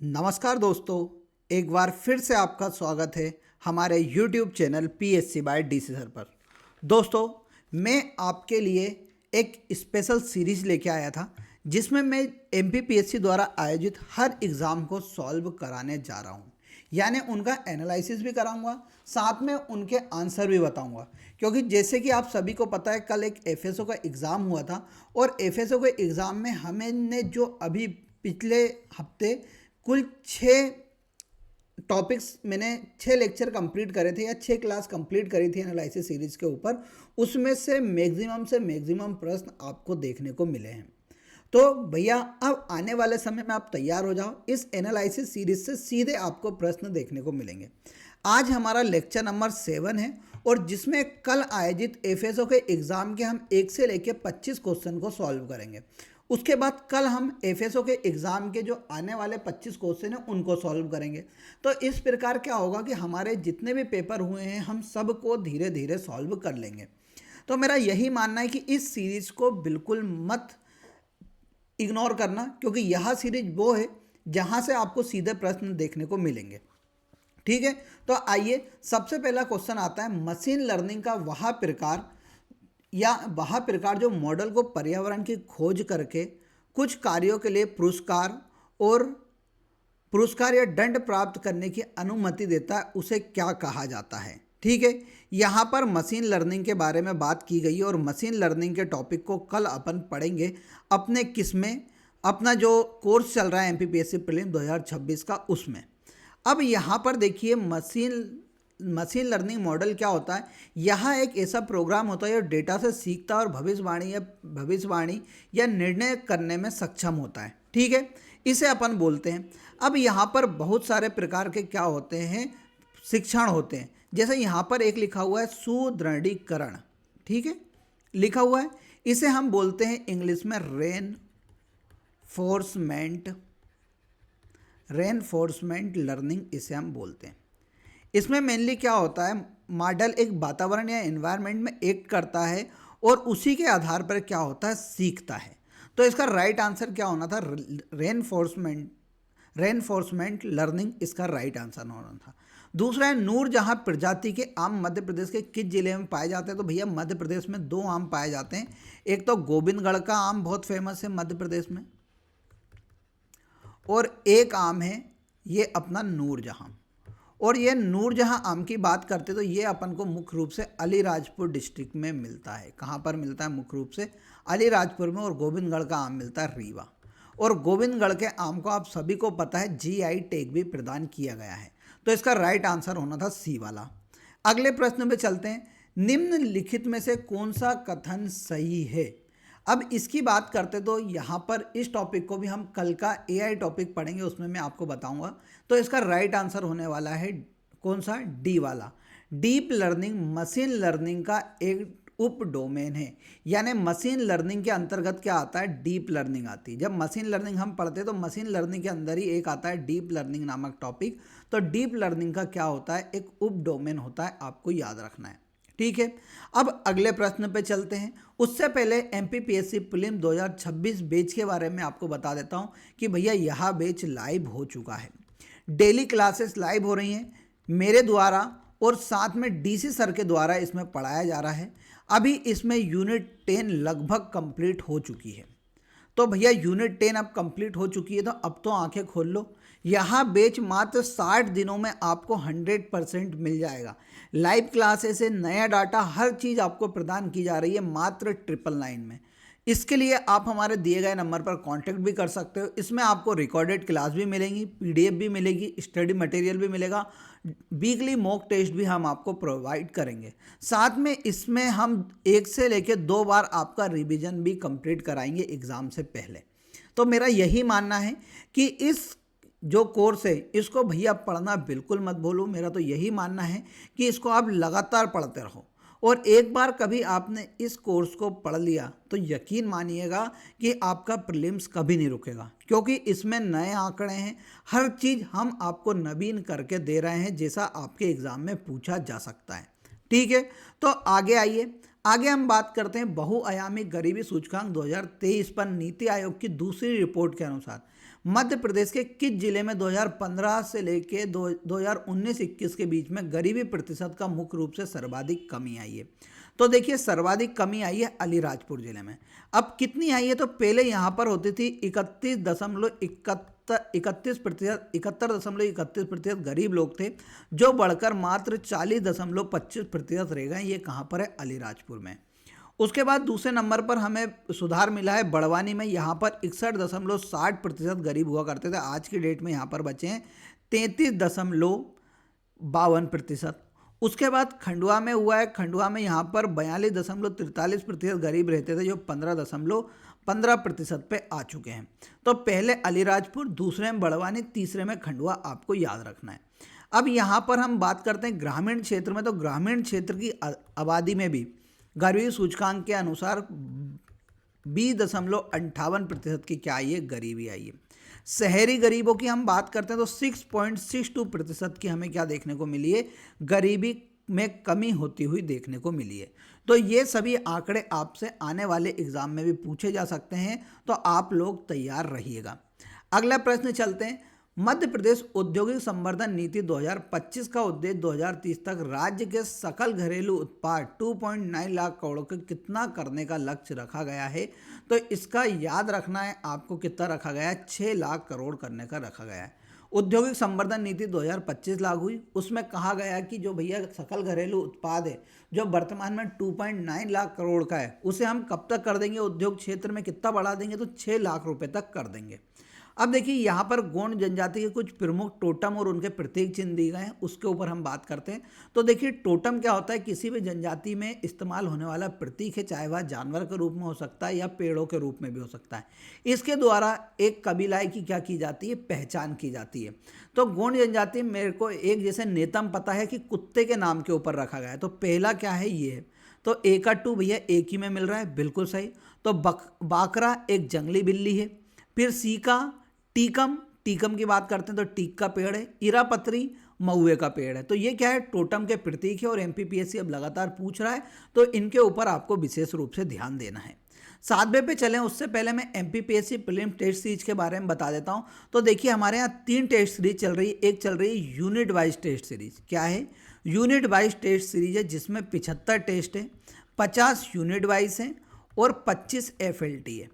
नमस्कार दोस्तों, एक बार फिर से आपका स्वागत है हमारे YouTube channel PSC by DC sir पर। दोस्तों, मैं आपके लिए एक स्पेशल सीरीज लेके आया था जिसमें मैं MPPSC द्वारा आयोजित हर एग्ज़ाम को सॉल्व कराने जा रहा हूँ। यानी उनका एनालिसिस भी कराऊंगा, साथ में उनके आंसर भी बताऊंगा। क्योंकि जैसे कि आप सभी को पता है, कल एक FSO का एग्ज़ाम हुआ था और FSO के एग्ज़ाम में हमने जो अभी पिछले हफ्ते कुल 6 टॉपिक्स मैंने 6 लेक्चर कंप्लीट करे थे या 6 क्लास कंप्लीट करी थी एनालिसिस सीरीज के ऊपर। उसमें से मैक्सिमम प्रश्न आपको देखने को मिले हैं। तो भैया, अब आने वाले समय में आप तैयार हो जाओ, इस एनालिसिस सीरीज से सीधे आपको प्रश्न देखने को मिलेंगे। आज हमारा लेक्चर नंबर 7 है और जिसमें कल आयोजित FSO के एग्ज़ाम के हम 1 से लेकर 25 क्वेश्चन को सॉल्व करेंगे। उसके बाद कल हम FSO के एग्ज़ाम के जो आने वाले 25 क्वेश्चन हैं उनको सॉल्व करेंगे। तो इस प्रकार क्या होगा कि हमारे जितने भी पेपर हुए हैं हम सबको धीरे धीरे सॉल्व कर लेंगे। तो मेरा यही मानना है कि इस सीरीज़ को बिल्कुल मत इग्नोर करना, क्योंकि यह सीरीज वो है जहाँ से आपको सीधे प्रश्न देखने को मिलेंगे। ठीक है, तो आइए, सबसे पहला क्वेश्चन आता है, मशीन लर्निंग का वह प्रकार जो मॉडल को पर्यावरण की खोज करके कुछ कार्यों के लिए पुरस्कार या दंड प्राप्त करने की अनुमति देता है, उसे क्या कहा जाता है। ठीक है, यहाँ पर मशीन लर्निंग के बारे में बात की गई है और मशीन लर्निंग के टॉपिक को कल अपन पढ़ेंगे अपने किसमें, अपना जो कोर्स चल रहा है MPPSC प्रीलिम 2026 का, उसमें। अब यहाँ पर देखिए, मशीन लर्निंग मॉडल क्या होता है। यह एक ऐसा प्रोग्राम होता है जो डेटा से सीखता है और भविष्यवाणी या निर्णय करने में सक्षम होता है। ठीक है, इसे अपन बोलते हैं। अब यहाँ पर बहुत सारे प्रकार के क्या होते हैं, शिक्षण होते हैं। जैसे यहाँ पर एक लिखा हुआ है सुदृढ़ीकरण, ठीक है, लिखा हुआ है। इसे हम बोलते हैं इंग्लिश में रेनफोर्समेंट लर्निंग, इसे हम बोलते हैं। इसमें मेनली क्या होता है, मॉडल एक वातावरण या एनवायरनमेंट में एक्ट करता है और उसी के आधार पर क्या होता है, सीखता है। तो इसका राइट आंसर क्या होना था, रेनफोर्समेंट लर्निंग इसका राइट आंसर होना था। दूसरा है नूरजहां प्रजाति के आम मध्य प्रदेश के किस जिले में पाए जाते हैं। तो भैया, मध्य प्रदेश में 2 आम पाए जाते हैं। एक तो गोविंदगढ़ का आम बहुत फेमस है मध्य प्रदेश में, और एक आम है ये अपना नूरजहां। और ये नूरजहां आम की बात करते तो ये अपन को मुख्य रूप से अलीराजपुर डिस्ट्रिक्ट में मिलता है। कहाँ पर मिलता है, मुख्य रूप से अलीराजपुर में। और गोविंदगढ़ का आम मिलता है रीवा। और गोविंदगढ़ के आम को आप सभी को पता है GI टैग भी प्रदान किया गया है। तो इसका राइट आंसर होना था C वाला। अगले प्रश्न पे चलते हैं, निम्नलिखित में से कौन सा कथन सही है। अब इसकी बात करते तो यहाँ पर इस टॉपिक को भी हम कल का AI टॉपिक पढ़ेंगे, उसमें मैं आपको बताऊंगा। तो इसका राइट आंसर होने वाला है कौन सा, D वाला। डीप लर्निंग मशीन लर्निंग का एक उप डोमेन है। यानी मशीन लर्निंग के अंतर्गत क्या आता है, डीप लर्निंग आती है। जब मशीन लर्निंग हम पढ़ते हैं तो मशीन लर्निंग के अंदर ही एक आता है डीप लर्निंग नामक टॉपिक। तो डीप लर्निंग का क्या होता है, एक उप डोमेन होता है, आपको याद रखना है। ठीक है, अब अगले प्रश्न पे चलते हैं। उससे पहले MPPSC प्रीलिम 2026 बैच के बारे में आपको बता देता हूं कि भैया, यह बैच लाइव हो चुका है। डेली क्लासेस लाइव हो रही हैं मेरे द्वारा और साथ में DC सर के द्वारा इसमें पढ़ाया जा रहा है। अभी इसमें यूनिट 10 लगभग कंप्लीट हो चुकी है। तो भैया, यूनिट 10 अब कंप्लीट हो चुकी है, तो अब तो आंखें खोल लो। यहाँ बैच मात्र 60 दिनों में आपको 100% मिल जाएगा। लाइव क्लासेस से नया डाटा, हर चीज़ आपको प्रदान की जा रही है मात्र 999 में। इसके लिए आप हमारे दिए गए नंबर पर कांटेक्ट भी कर सकते हो। इसमें आपको रिकॉर्डेड क्लास भी मिलेंगी, PDF भी मिलेगी, स्टडी मटेरियल भी मिलेगा, वीकली मॉक टेस्ट भी हम आपको प्रोवाइड करेंगे। साथ में इसमें हम 1 से लेकर 2 बार आपका रिवीजन भी कंप्लीट कराएंगे एग्ज़ाम से पहले। तो मेरा यही मानना है कि इस जो कोर्स है इसको भैया पढ़ना बिल्कुल मत भूलो। मेरा तो यही मानना है कि इसको आप लगातार पढ़ते रहो, और एक बार कभी आपने इस कोर्स को पढ़ लिया तो यकीन मानिएगा कि आपका प्रीलिम्स कभी नहीं रुकेगा, क्योंकि इसमें नए आंकड़े हैं। हर चीज़ हम आपको नवीन करके दे रहे हैं, जैसा आपके एग्ज़ाम में पूछा जा सकता है। ठीक है, तो आगे आइए, आगे हम बात करते हैं बहुआयामी गरीबी सूचकांक 2023 पर नीति आयोग की दूसरी रिपोर्ट के अनुसार मध्य प्रदेश के किस जिले में 2015 से लेके 2019-21 के बीच में गरीबी प्रतिशत का मुख्य रूप से सर्वाधिक कमी आई है? तो देखिए सर्वाधिक कमी आई है अलीराजपुर जिले में। अब कितनी आई है, तो पहले यहाँ पर होती थी 71.31% गरीब लोग थे, जो बढ़कर मात्र 40.25% रह गए। ये कहाँ पर है? अलीराजपुर में। उसके बाद दूसरे नंबर पर हमें सुधार मिला है बड़वानी में। यहाँ पर 61.60% गरीब हुआ करते थे, आज की डेट में यहाँ पर बचे हैं 33.52%। उसके बाद खंडवा में हुआ है, खंडवा में यहाँ पर 42.43% गरीब रहते थे, जो 15.15% पे आ चुके हैं। तो पहले अलीराजपुर, दूसरे में बड़वानी, तीसरे में खंडवा, आपको याद रखना है। अब यहाँ पर हम बात करते हैं ग्रामीण क्षेत्र में। तो ग्रामीण क्षेत्र की आबादी में भी गरीबी सूचकांक के अनुसार 20.58% की क्या आई है? गरीबी आई है। शहरी गरीबों की हम बात करते हैं तो 6.62% की हमें क्या देखने को मिली है? गरीबी में कमी होती हुई देखने को मिली है। तो ये सभी आंकड़े आपसे आने वाले एग्जाम में भी पूछे जा सकते हैं, तो आप लोग तैयार रहिएगा। अगला प्रश्न चलते हैं। मध्य प्रदेश औद्योगिक संवर्धन नीति 2025 का उद्देश्य 2030 तक राज्य के सकल घरेलू उत्पाद 2.9 लाख करोड़ के कितना करने का लक्ष्य रखा गया है? तो इसका याद रखना है आपको, कितना रखा गया है? 6 लाख करोड़ करने का रखा गया है। औद्योगिक संवर्धन नीति 2025 लागू हुई, उसमें कहा गया कि जो भैया सकल घरेलू उत्पाद है, जो वर्तमान में 2.9 लाख करोड़ का है, उसे हम कब तक कर देंगे? उद्योग क्षेत्र में कितना बढ़ा देंगे? तो 6 लाख रुपए तक कर देंगे। अब देखिए यहाँ पर गोंड जनजाति के कुछ प्रमुख टोटम और उनके प्रतीक चिन्ह दिए गए हैं, उसके ऊपर हम बात करते हैं। तो देखिए टोटम क्या होता है? किसी भी जनजाति में इस्तेमाल होने वाला प्रतीक है, चाहे वह जानवर के रूप में हो सकता है या पेड़ों के रूप में भी हो सकता है। इसके द्वारा एक कबीलाई की क्या की जाती है? पहचान की जाती है। तो गोंड जनजाति मेरे को एक जैसे नेतम पता है कि कुत्ते के नाम के ऊपर रखा गया है। तो पहला क्या है? ये है। तो ए का 2 भैया एक ही में मिल रहा है, बिल्कुल सही। तो बाकरा एक जंगली बिल्ली है। फिर सी का टीकम, टीकम की बात करते हैं तो टीक का पेड़ है। इरापत्री महुए का पेड़ है। तो ये क्या है? टोटम के प्रतीक है और एमपीपीएससी अब लगातार पूछ रहा है, तो इनके ऊपर आपको विशेष रूप से ध्यान देना है। 7वें पे चलें उससे पहले मैं एमपीपीएससी प्रीलिम टेस्ट सीरीज के बारे में बता देता हूं। तो देखिए हमारे यहाँ 3 टेस्ट सीरीज चल रही है। एक चल रही है यूनिट वाइज टेस्ट सीरीज। क्या है? यूनिट वाइज टेस्ट सीरीज है, जिसमें 75 टेस्ट है, 50 यूनिट वाइज है और 25 एफएलटी है।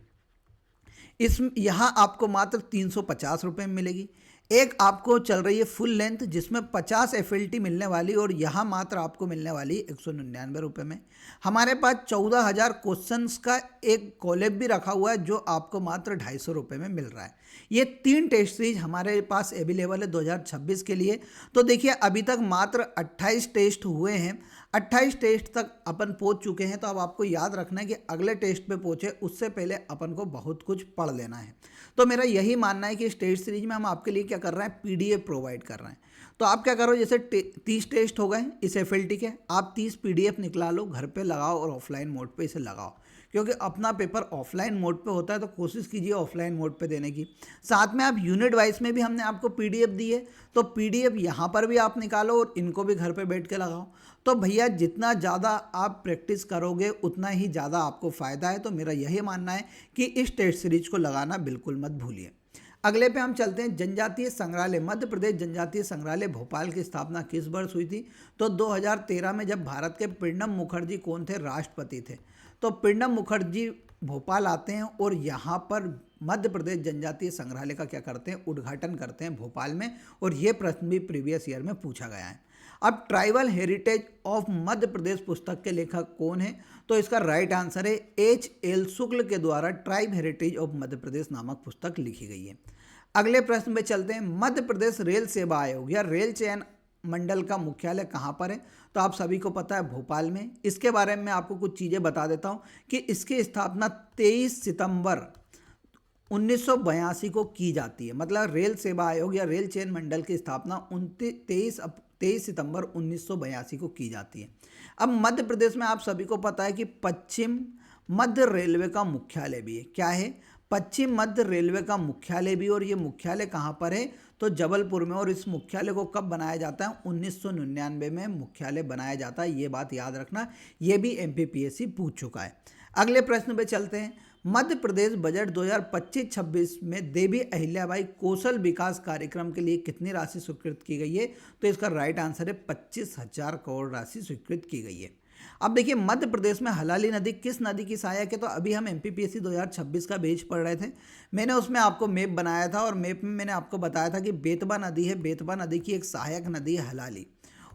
यहाँ आपको मात्र 350 रुपये में मिलेगी। एक आपको चल रही है फुल लेंथ, जिसमें 50 एफएलटी मिलने वाली, और यहाँ मात्र आपको मिलने वाली 199 रुपये में। हमारे पास 14,000 क्वेश्चंस का एक कॉलेब भी रखा हुआ है, जो आपको मात्र 250 रुपये में मिल रहा है। ये 3 टेस्ट सीरीज हमारे पास अवेलेबल है 2026 के लिए। तो देखिए अभी तक मात्र 28 टेस्ट हुए हैं, 28 टेस्ट तक अपन पहुंच चुके हैं। तो अब आपको याद रखना है कि अगले टेस्ट पे पहुंचे उससे पहले अपन को बहुत कुछ पढ़ लेना है। तो मेरा यही मानना है कि इस टेस्ट सीरीज में हम आपके लिए क्या कर रहे हैं? पीडीएफ प्रोवाइड कर रहे हैं। तो आप क्या करो, जैसे 30 टेस्ट हो गए इस एफएलटी के, आप 30 पीडीएफ निकला लो, घर पे लगाओ और ऑफलाइन मोड पे इसे लगाओ, क्योंकि अपना पेपर ऑफलाइन मोड पे होता है, तो कोशिश कीजिए ऑफलाइन मोड पे देने की। साथ में आप यूनिट वाइज में भी हमने आपको पीडीएफ दी है, तो पीडीएफ यहाँ पर भी आप निकालो और इनको भी घर पे बैठ के लगाओ। तो भैया जितना ज़्यादा आप प्रैक्टिस करोगे उतना ही ज़्यादा आपको फ़ायदा है। तो मेरा यही मानना है कि इस टेस्ट सीरीज को लगाना बिल्कुल मत भूलिए। अगले पे हम चलते हैं। जनजातीय संग्रहालय, मध्य प्रदेश जनजातीय संग्रहालय भोपाल की स्थापना किस वर्ष हुई थी? तो 2013 में, जब भारत के प्रणब मुखर्जी कौन थे? राष्ट्रपति थे। तो प्रणब मुखर्जी भोपाल आते हैं और यहाँ पर मध्य प्रदेश जनजातीय संग्रहालय का क्या करते हैं? उद्घाटन करते हैं भोपाल में। और ये प्रश्न भी प्रीवियस ईयर में पूछा गया है। अब tribal heritage of Madhya Pradesh पुस्तक के लेखक कौन है? तो इसका राइट आंसर है H.L. शुक्ल के द्वारा tribe heritage of Madhya Pradesh नामक पुस्तक लिखी गई है। अगले प्रश्न में चलते हैं। मध्य प्रदेश रेल सेवा आयोग या रेल चयन मंडल का मुख्यालय कहाँ पर है? तो आप सभी को पता है भोपाल में। इसके बारे में आपको कुछ चीज़ें बता देता हूँ कि इसकी स्थापना 23 सितंबर 1982 को की जाती है। मतलब रेल सेवा आयोग या रेल चयन मंडल की स्थापना 23 सितंबर 1982 को की जाती है। अब मध्य प्रदेश में आप सभी को पता है कि पश्चिम मध्य रेलवे का मुख्यालय भी है। क्या है? पश्चिम मध्य रेलवे का मुख्यालय भी। और ये मुख्यालय कहाँ पर है? तो जबलपुर में। और इस मुख्यालय को कब बनाया जाता है? 1999 में मुख्यालय बनाया जाता है। ये बात याद रखना, ये भी एमपीपीएससी पूछ चुका है। अगले प्रश्न पे चलते हैं। मध्य प्रदेश बजट 2025-26 में देवी अहिल्याबाई कौशल विकास कार्यक्रम के लिए कितनी राशि स्वीकृत की गई है? तो इसका राइट आंसर है 25,000 करोड़ राशि स्वीकृत की गई है। अब देखिए मध्य प्रदेश में हलाली नदी किस नदी की सहायक है? तो अभी हम एमपीपीएससी 2026 का बेच पढ़ रहे थे, मैंने उसमें आपको मैप बनाया था और मैप में मैंने आपको बताया था कि बेतवा नदी है, बेतवा नदी की एक सहायक नदी है हलाली,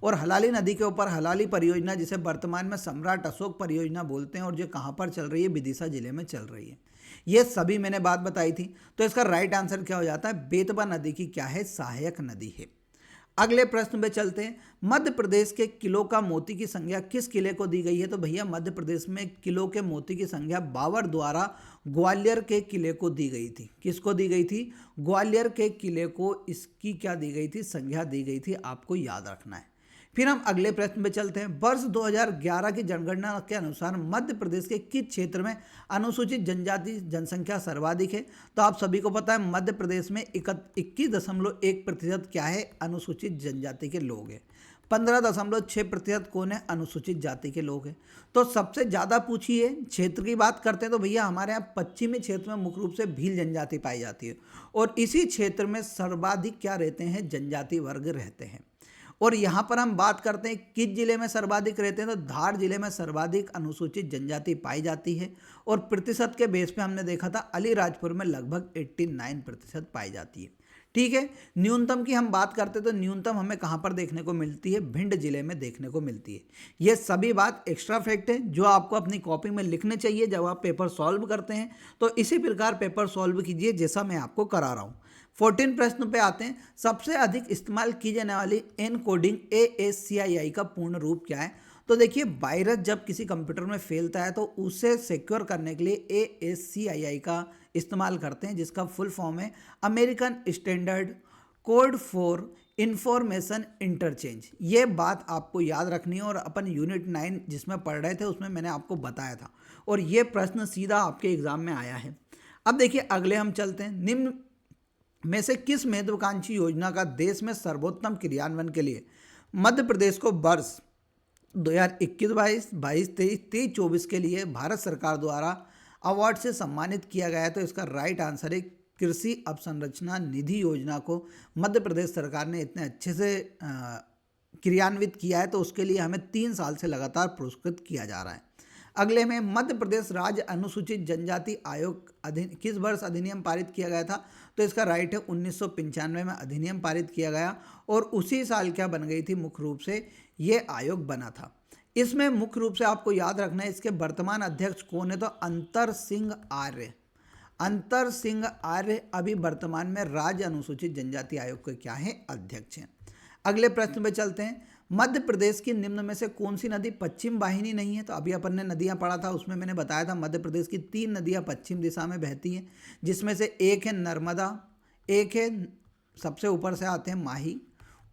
और हलाली नदी के ऊपर हलाली परियोजना जिसे वर्तमान में सम्राट अशोक परियोजना बोलते हैं और जो कहाँ पर चल रही है? विदिशा जिले में चल रही है। ये सभी मैंने बात बताई थी, तो इसका राइट आंसर क्या हो जाता है? बेतवा नदी की क्या है? सहायक नदी है। अगले प्रश्न पे चलते हैं। मध्य प्रदेश के किलो का मोती की संख्या किस किले को दी गई है? तो भैया मध्य प्रदेश में किलो के मोती की संख्या बाबर द्वारा ग्वालियर के किले को दी गई थी। किसको दी गई थी? ग्वालियर के किले को इसकी क्या दी गई थी? संख्या दी गई थी, आपको याद रखना है। फिर हम अगले प्रश्न पे चलते हैं। वर्ष 2011 की जनगणना के अनुसार मध्य प्रदेश के किस क्षेत्र में अनुसूचित जनजाति जनसंख्या सर्वाधिक है? तो आप सभी को पता है मध्य प्रदेश में 21.1% क्या है? अनुसूचित जनजाति के लोग हैं। 15.6% कौन है? अनुसूचित जाति के लोग हैं। तो सबसे ज़्यादा पूछिए क्षेत्र की बात करते हैं तो भैया हमारे यहाँ पश्चिमी क्षेत्र में मुख्य रूप से भील जनजाति पाई जाती है, और इसी क्षेत्र में सर्वाधिक क्या रहते हैं? जनजाति वर्ग रहते हैं। और यहाँ पर हम बात करते हैं किस जिले में सर्वाधिक रहते हैं? तो धार जिले में सर्वाधिक अनुसूचित जनजाति पाई जाती है, और प्रतिशत के बेस पे हमने देखा था अलीराजपुर में लगभग 89% पाई जाती है। ठीक है, न्यूनतम की हम बात करते तो न्यूनतम हमें कहाँ पर देखने को मिलती है? भिंड जिले में देखने को मिलती है। ये सभी बात एक्स्ट्रा फैक्ट है जो आपको अपनी कॉपी में लिखने चाहिए जब आप पेपर सॉल्व करते हैं। तो इसी प्रकार पेपर सॉल्व कीजिए जैसा मैं आपको करा रहा हूँ। 14 प्रश्न पे आते हैं। सबसे अधिक इस्तेमाल की जाने वाली एनकोडिंग ASCII का पूर्ण रूप क्या है? तो देखिए वायरस जब किसी कंप्यूटर में फैलता है तो उसे सिक्योर करने के लिए ASCII का इस्तेमाल करते हैं, जिसका फुल फॉर्म है American standard code for information interchange. ये बात आपको याद रखनी है, और अपन यूनिट 9 जिसमें पढ़ रहे थे उसमें मैंने आपको बताया था, और ये प्रश्न सीधा आपके एग्जाम में आया है। अब देखिए अगले हम चलते हैं। निम्न में से किस महत्वाकांक्षी योजना का देश में सर्वोत्तम क्रियान्वयन के लिए मध्य प्रदेश को वर्ष 2021-22, 22-23, 23-24 के लिए भारत सरकार द्वारा अवार्ड से सम्मानित किया गया है? तो इसका राइट आंसर है कृषि अवसंरचना निधि योजना को मध्य प्रदेश सरकार ने इतने अच्छे से क्रियान्वित किया है, तो उसके लिए हमें 3 साल से लगातार पुरस्कृत किया जा रहा है। अगले में मध्य प्रदेश राज्य अनुसूचित जनजाति आयोग किस वर्ष अधिनियम पारित किया गया था? तो इसका राइट है 1995 में अधिनियम पारित किया गया, और उसी साल क्या बन गई थी? मुख्य रूप से ये आयोग बना था। इसमें मुख्य रूप से आपको याद रखना है इसके वर्तमान अध्यक्ष कौन है? तो अंतर सिंह आर्य। अंतर सिंह आर्य अभी वर्तमान में राज्य अनुसूचित जनजाति आयोग के क्या है? अध्यक्ष हैं। अगले प्रश्न पे चलते हैं। मध्य प्रदेश की निम्न में से कौन सी नदी पश्चिम वाहिनी नहीं है? तो अभी अपन ने नदियां पढ़ा था, उसमें मैंने बताया था मध्य प्रदेश की 3 नदियां पश्चिम दिशा में बहती हैं, जिसमें से एक है नर्मदा, एक है सबसे ऊपर से आते हैं माही,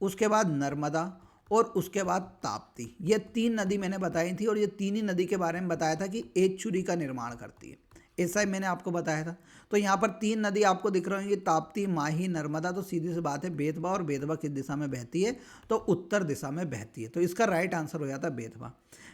उसके बाद नर्मदा, और उसके बाद ताप्ती। ये 3 नदी मैंने बताई थी, और ये 3 ही नदी के बारे में बताया था कि एचुरी का निर्माण करती है, ऐसा ही मैंने आपको बताया था। तो यहाँ पर 3 नदी आपको दिख रही होंगी, ताप्ती, माही, नर्मदा। तो सीधी सी बात है बेतवा, और बेतवा किस दिशा में बहती है? तो उत्तर दिशा में बहती है। तो इसका राइट आंसर हो जाता है बेतवा।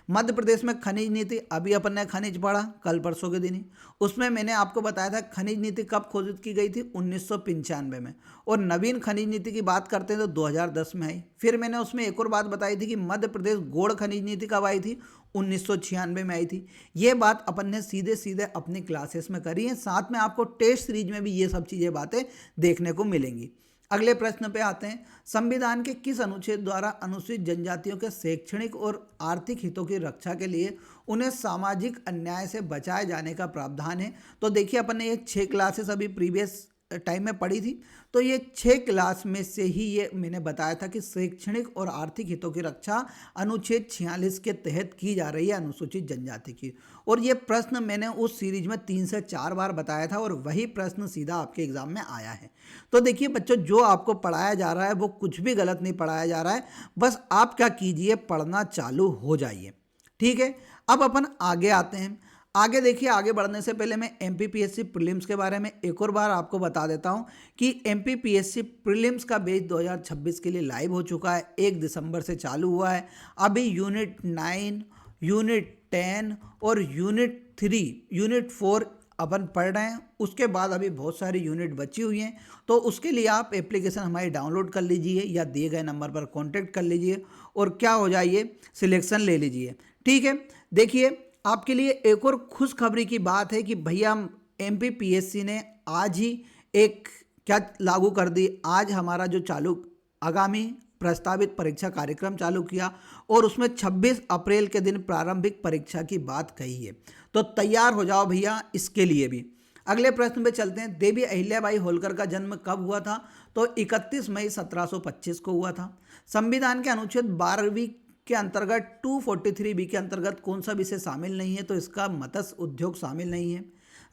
मध्य प्रदेश में खनिज नीति, अभी अपन ने खनिज पढ़ा कल परसों के दिन ही, उसमें मैंने आपको बताया था खनिज नीति कब घोषित की गई थी? 1995 में। और नवीन खनिज नीति की बात करते हैं तो 2010 में आई। फिर मैंने उसमें एक और बात बताई थी कि मध्य प्रदेश गौड़ खनिज नीति कब आई थी? 1996 में आई थी। ये बात अपन ने सीधे सीधे अपनी क्लासेस में करी है, साथ में आपको टेस्ट सीरीज में भी ये सब चीज़ें बातें देखने को मिलेंगी। अगले प्रश्न पे आते हैं। संविधान के किस अनुच्छेद द्वारा अनुसूचित जनजातियों के शैक्षणिक और आर्थिक हितों की रक्षा के लिए उन्हें सामाजिक अन्याय से बचाए जाने का प्रावधान है? तो देखिए अपन ने ये 6 क्लासेस अभी प्रीवियस टाइम में पढ़ी थी, तो ये 6 क्लास में से ही ये मैंने बताया था कि शैक्षणिक और आर्थिक हितों की रक्षा अनुच्छेद 46 के तहत की जा रही है अनुसूचित जनजाति की। और ये प्रश्न मैंने उस सीरीज में 3 से 4 बार बताया था, और वही प्रश्न सीधा आपके एग्जाम में आया है। तो देखिए बच्चों, जो आपको पढ़ाया जा रहा है वो कुछ भी गलत नहीं पढ़ाया जा रहा है, बस आप क्या कीजिए, पढ़ना चालू हो जाइए। ठीक है, अब अपन आगे आते हैं। आगे देखिए, आगे बढ़ने से पहले मैं एमपीपीएससी प्रीलिम्स के बारे में एक और बार आपको बता देता हूं कि एमपीपीएससी प्रीलिम्स का बैच 2026 के लिए लाइव हो चुका है, 1 दिसंबर से चालू हुआ है। अभी यूनिट 9, यूनिट 10 और यूनिट 3, यूनिट 4 अपन पढ़ रहे हैं, उसके बाद अभी बहुत सारी यूनिट बची हुई हैं, तो उसके लिए आप एप्लीकेशन हमारी डाउनलोड कर लीजिए या दिए गए नंबर पर कांटेक्ट कर लीजिए और क्या हो जाइए, सिलेक्शन ले लीजिए। ठीक है, देखिए आपके लिए एक और खुशखबरी की बात है कि भैया MPPSC ने आज ही एक क्या लागू कर दी, आज हमारा जो चालू आगामी प्रस्तावित परीक्षा कार्यक्रम चालू किया और उसमें 26 अप्रैल के दिन प्रारंभिक परीक्षा की बात कही है। तो तैयार हो जाओ भैया इसके लिए भी। अगले प्रश्न पे चलते हैं। देवी अहिल्याबाई होलकर का जन्म कब हुआ था? तो 31 मई 1725 को हुआ था। संविधान के अनुच्छेद 12वीं के अंतर्गत 243B के अंतर्गत कौन सा विषय शामिल नहीं है? तो इसका मत्स्य उद्योग शामिल नहीं है।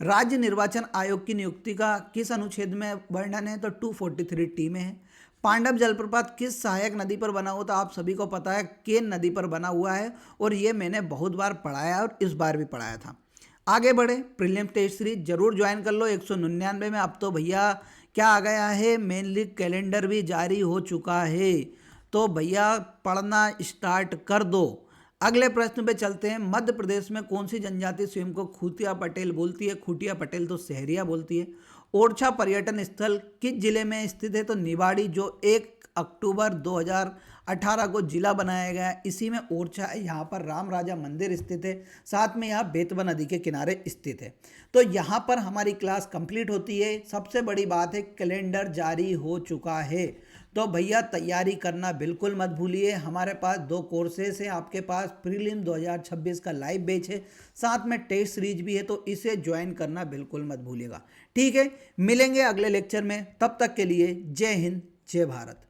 राज्य निर्वाचन आयोग की नियुक्ति का किस अनुच्छेद में वर्णन है? तो 243T में है। पांडव जलप्रपात किस सहायक नदी पर बना हुआ था? आप सभी को पता है केन नदी पर बना हुआ है और ये मैंने बहुत बार पढ़ाया और इस बार भी पढ़ाया था। आगे बढ़े, प्रीलिम टेस्ट सीरीज जरूर ज्वाइन कर लो। 199 में अब तो भैया क्या आ गया है, मेनली कैलेंडर भी जारी हो चुका है, तो भैया पढ़ना स्टार्ट कर दो। अगले प्रश्न पे चलते हैं। मध्य प्रदेश में कौन सी जनजाति स्वयं को खूटिया पटेल बोलती है? खूटिया पटेल तो शहरिया बोलती है। ओरछा पर्यटन स्थल किस जिले में स्थित है? तो निवाड़ी, जो 1 अक्टूबर 2018 को जिला बनाया गया है, इसी में ओरछा है। यहाँ पर राम राजा मंदिर स्थित है, साथ में यहाँ बेतवा नदी के किनारे स्थित है। तो यहाँ पर हमारी क्लास कंप्लीट होती है। सबसे बड़ी बात है कैलेंडर जारी हो चुका है, तो भैया तैयारी करना बिल्कुल मत भूलिए। हमारे पास 2 कोर्सेस हैं, आपके पास प्रीलिम 2026 का लाइव बैच है, साथ में टेस्ट सीरीज भी है, तो इसे ज्वाइन करना बिल्कुल मत भूलिएगा। ठीक है, मिलेंगे अगले लेक्चर में, तब तक के लिए जय हिंद जय भारत।